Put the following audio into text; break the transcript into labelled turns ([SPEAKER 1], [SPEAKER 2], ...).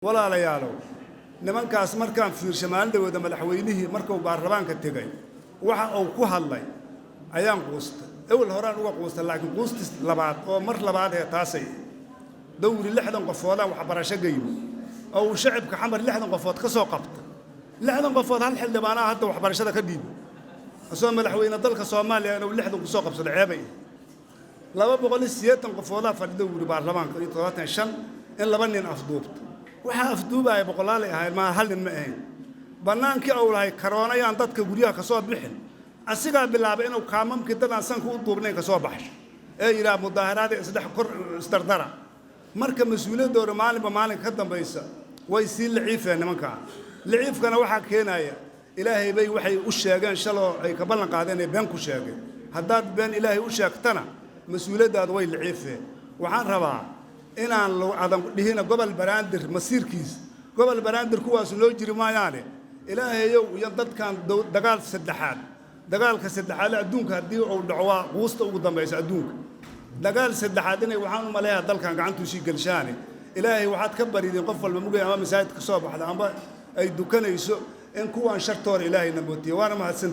[SPEAKER 1] ولا ليالو نمان كاس مركان في شمال دو دم الحوينيه مركو باربان كتجي وح أو كهالله أيام قوست أول هران هو قوست لكن قوست لبعض أو مر لبعض هي تاسي دور اللي حدا قفولا وحبرشة جيم أو شعب كحمر اللي حدا قفوت كسو قبط اللي حدا قفوت هالحل بنا حتى وحبرشة كديد أسوام الحوينة ضل كصومالي أنا واللي حدا كسو قبط العيبي لا بقول السيادة قفولا فردور باربان كريتوات عشان إلا بنين أفضوبت waxa afduuba ay boqolaal ahay ma halin ma ahayn banaankii oo lahay corona yaan dadka guriyaha ka soo bixin asiga bilaabay inuu kaamamkii dadaan san ku duubnay ka soo baxsho ee ila mudaaharaad saddex kor istardara marka mas'uuliyadooda maalin ka dambaysa way si liciifeen nimanka liciifkana waxa keenaya ilaahay bay waxay u sheegeen shalo ay ka ballan qaadeen been ku sheegeen haddaad been ilaahay u sheegtana mas'uuliyadaadu way liciifeen waxaan rabaa inaan loo adan dhihina gobol baraandir masiirkiis gobol baraandir kuwaas loo jiri maayaane ilaahayow iyo dadkan dagaalka saddexaad adduunka hadii uu dhaco quusta ugu dambaysa adduunka dagaal saddexaad inay waxaan u maleeyaa dalkan gacantu si galshaane ilaahay waxaad ka barideen qof walba mugay ama masaajid ka soo baxda ama ay dukanayso in kuwan shartoor ilaahayna mootiyo waana mahadsantii